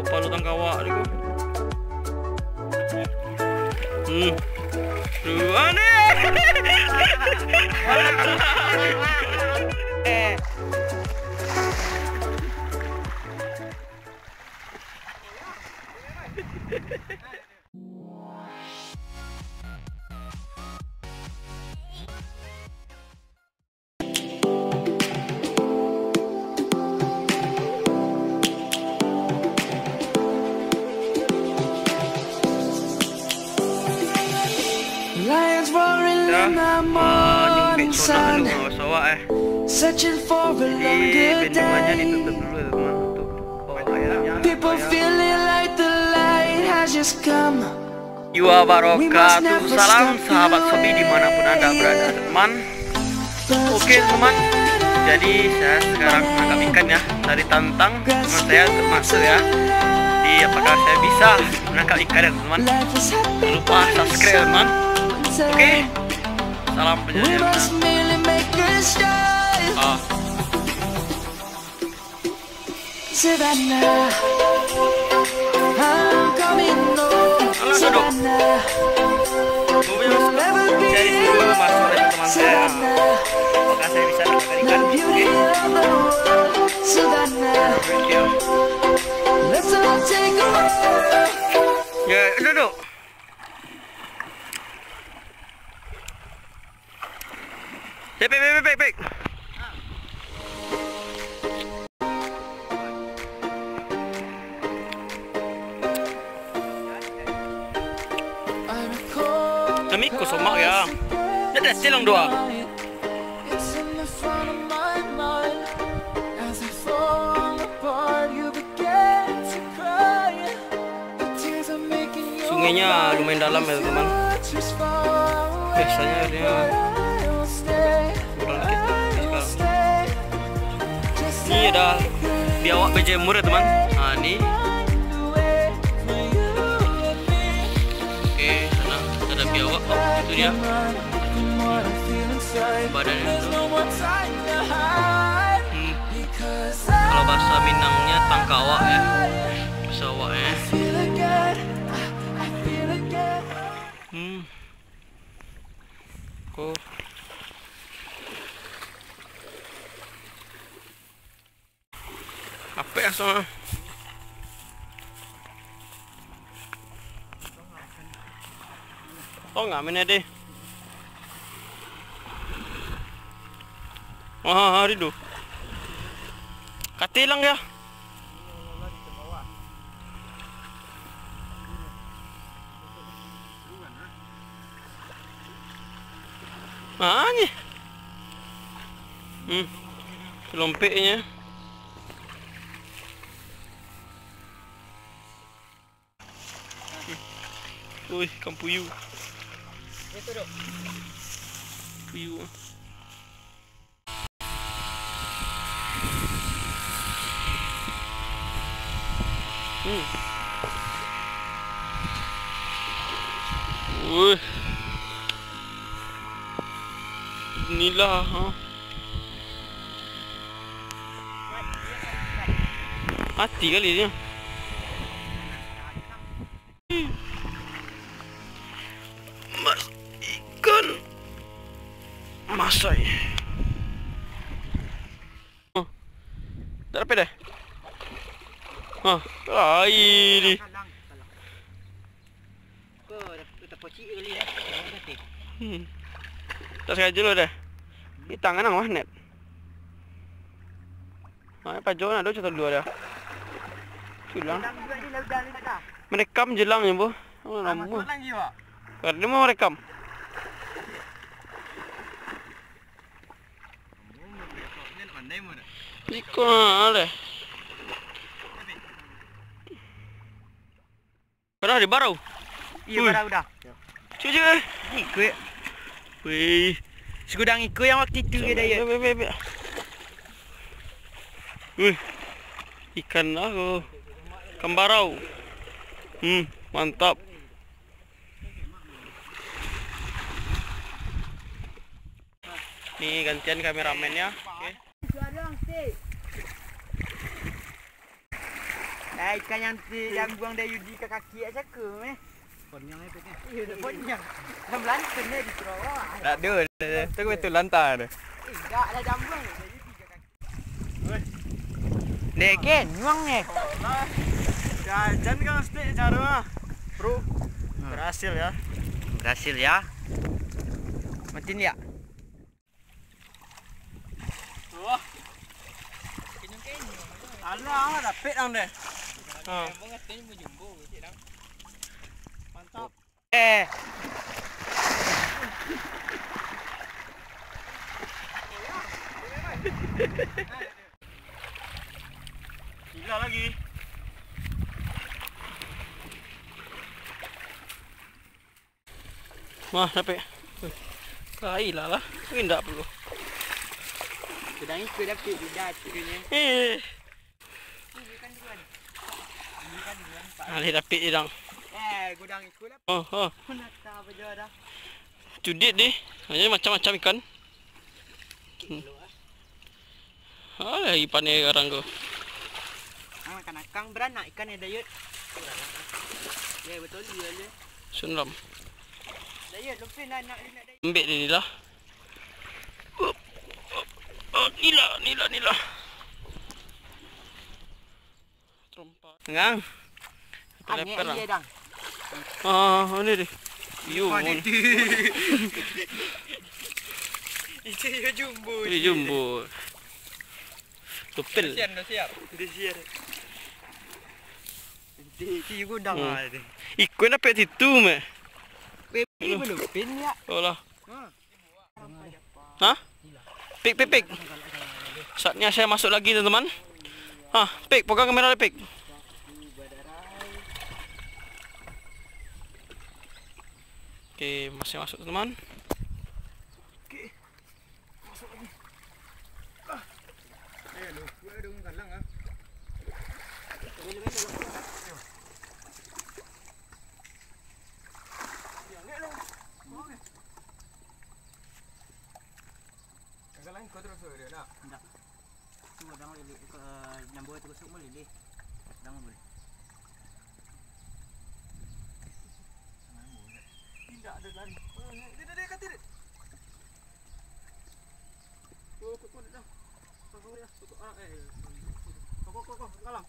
palu tangkawa niku. Dua nih. Lions roaring in the morning sun, searching for a longer day. People feeling like the light has just come. Wa barakatuh. Salam sahabat Sobi dimanapun anda berada teman. Oke teman, jadi saya sekarang menangkap ikan ya dari Tantang. Teman saya termasuk ya. Jadi apakah saya bisa menangkap ikan ya teman? Jangan lupa subscribe teman. Oke, salam penjajah. Savannah, I'm coming home. Savannah, Jadi dulu masuk dari teman saya. Apakah saya bisa menangkap ikan? Savannah, let's all take a walk. Ya, duduk. Baik. Namiko somak ya. Dia dah silang dua. Sungainya lumayan dalam ya teman. Biasanya dia kurang dikit sekarang. Ini ada biawak berjemur ya teman. Nah ini. Oke, sana ada biawak. Oh, itu dia. Badannya itu. Kalau bahasa Minangnya tangkawa ya. Pesawak ya. Kok apa ya soalnya? Oh nggak mana deh. Hari itu katilang ya. Mana? Lompeknya. Wih, ikan puyuh. Itu dok. Puyuh. Wih. Inilah. Mati kali dia. Mas ikan masai. Tak apa dah. Ini. Tak sengaja lo dah. Ini tangan ang magnet. Pajo na do cerita dua dah. Jelang. Merekam jelang ya, Bu. Oh, lama. Karena mau merekam. Iko ada. Pernah di barau? Iya, barau dah. Cuci. Iku. Wih. Segudang iku yang waktu itu dia ya. Wih. Ikan aku. Ikan barau. Mantap. Nih gantian kameramennya. Oke. Ikan yang buang dari Yudi ke kaki aja ke meh. Ponyang itu kan. Iya, ponyang. Dalam lantun dia di Sarawak. Tak ada. Tu betul lantar tu. Enggak ada jambang dari Yudi ke kaki. Dek kan, nyuang ni. Jajan kan mesti cara mah. Bro. Berhasil ya. Berhasil ya. Matiin ya. Wah. Alah, dapat ang deh. Mantap. Gila lagi. Mah, dapat. Kailah lah. Enggak perlu. Sedang ikut dapat tidak turunnya. Ali dapat dia dang. Gudang ikut lah. Oh. Nak tahu apa je dah. Cudit deh. Hanya macam-macam ikan. Lagi pandai orang tu. Makan akang beranak ikan ya Dayut. Ya betul dia je. Sunram. Dayut lupa nak Dayut. Ambil dia ni lah. Oh, nila. Terompak. Tengang. Leper lah. Dang. Ini deh. Yo. Itu dia jumbo. Ini jumbo. Tupil. Dah siap. Di gudang ada. Ikut dapat situ meh. Belum pin ya. Oh lah. Hah? Pik. Saatnya saya masuk lagi teman-teman. Pik, pegang kamera Pik. Oke, masih masuk teman. Oke. Masuk lagi. Lu, gua ada galang ah. Galang kau terus dia nak. Enggak. Cuma dah boleh ke nombor tu masuk boleh deh. Dah boleh. Tidak ada lari. Dia kata dia. Kau dah. Kau galang.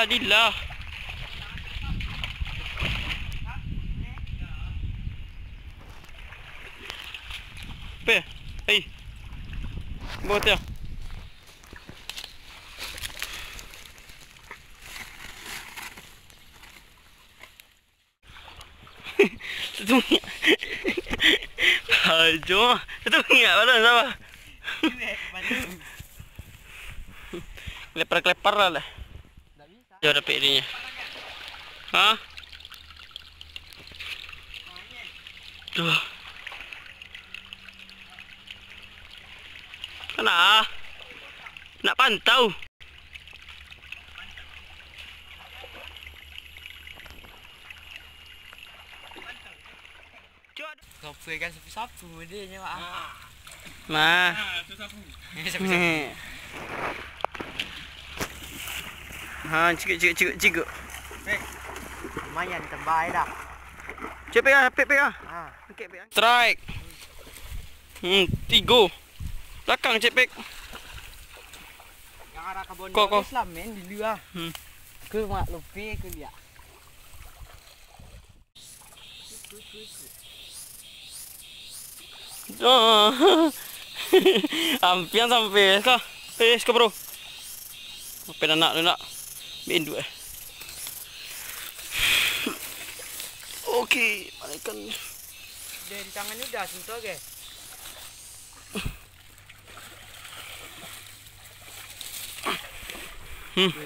Dilah. Pe, hey. Buat ya. Setungi. Jom. Setungi balon sama. Klepar lah. Jauh dapat dia. Tuh. Kenapa? Nak pantau. Sapu kan sapu dia nyawa. Nah. Sapu. Cikgu. Lumayan terbaik dah. Pek ah. Strike. 3. Belakang Pek. Yang arah kebun Kok. Islam men di luar. Ke mak lupa ke dia. Hampir sampai kah? Kau bro. Apa nak? Bindu Okey, ikan. Dia di tangan ni dah sentuh ke?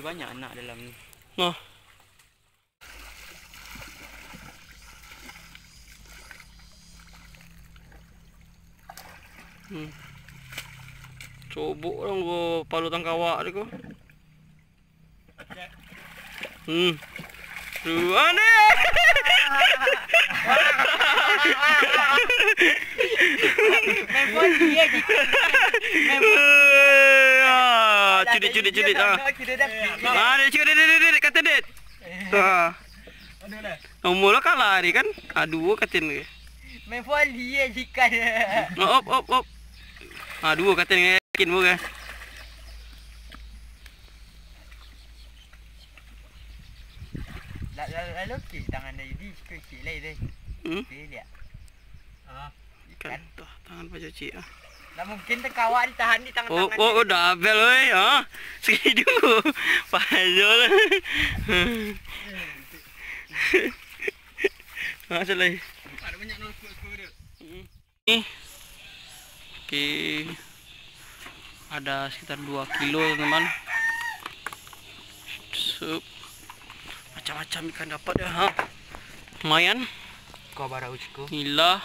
Banyak anak dalam ni. Cobok orang gua palu tangkawak dia ko. Dua ni. Cudit. Ada cudit kata det. Umur kan lari kan? Aduh katin ke. Main volley ya jikan. Op. Aduh katin yakin mo ke. Lalu okey tangan dia jadi sikit lagi deh. Dia lihat. Kan tuh tangan Pak Joci ah. Dah mungkin terkawak ditahan di tangan-tangan. Oh, double weh. Ha. Segitu. Pajol. Salah. Ada banyak nol dia. Nih. Oke. Ada sekitar 2 kilo teman-teman. Sup. Macam-macam ikan dapat ya, ha. Lumayan. Kau baraucku. Inilah.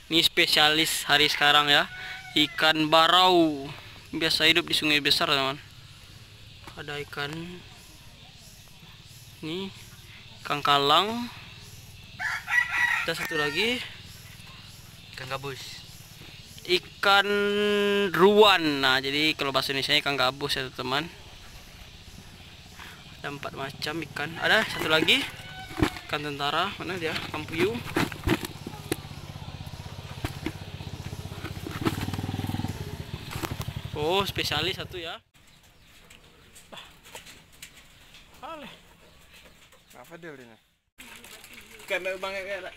Ini spesialis hari sekarang ya, ikan barau. Biasa hidup di sungai besar teman. Ada ikan ini, ikan kalang. Ada satu lagi, Ikan gabus. ikan ruan. Nah jadi kalau bahasa Indonesia ikan gabus ya teman. Ada 4 macam ikan. Ada satu lagi, ikan tentara. Mana dia? Ikan puyuh. Oh, spesialis satu ya. Boleh. Apa dia ini? Kayak banget kayak.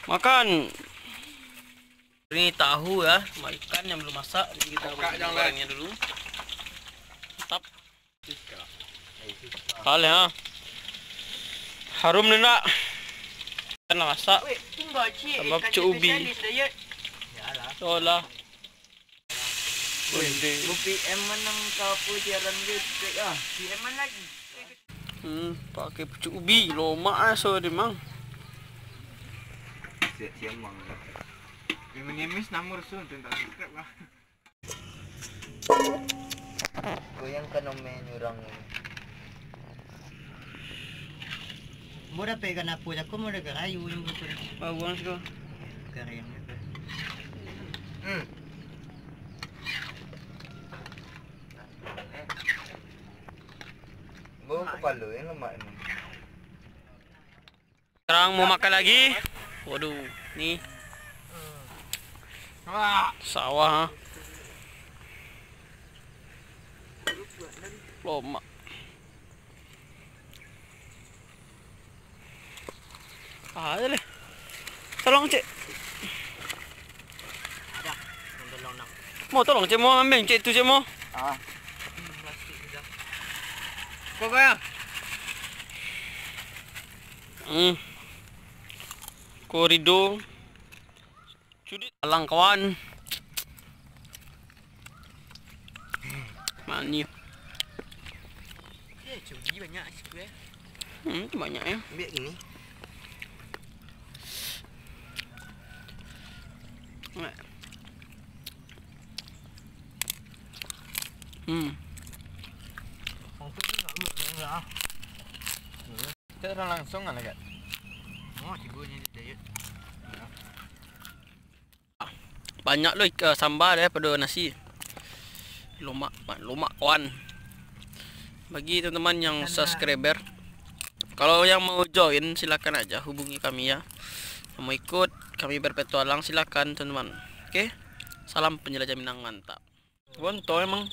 Makan. Ini tahu ya, sama ikan yang belum masak. Jadi kita gorengnya dulu. Mantap. Boleh ha. Harum nih nak. Ikan masak. Tambah pucuk ubi. Solah. PM menang kapu tiaran gitu ya. PM lagi. Pakai pucuk ubi, lomak so dia mang. Siang mang. Minimis nomor sun tentang subscribe lah. Goyang ka naman nyurang. Mura pegan apo ako mura karayo yung gusto. Bagus ko. Karayang ito. Bawa kepala yang lemak ni. Sekarang mau makan lagi. Waduh, nih. Sawah. Lomak. Ada leh. Tolong cik. Ada. Tolong nak. Mau tolong cik mau ambil cik tu cik mau. Kau kaya? Korido. Cudit alang kawan. Mani. Cudi banyak sikit eh. Banyak ya. Ambil gini. Kita orang langsung kan agak. Oh, cigunya di diet. Banyak loh sambal ya pada nasi. Lomak kawan. Bagi teman-teman yang subscriber, kalau yang mau join silakan aja hubungi kami ya. Yang mau ikut kami berpetualang silakan teman-teman. Oke. Salam penjelajah Minang mantap. Bonto emang.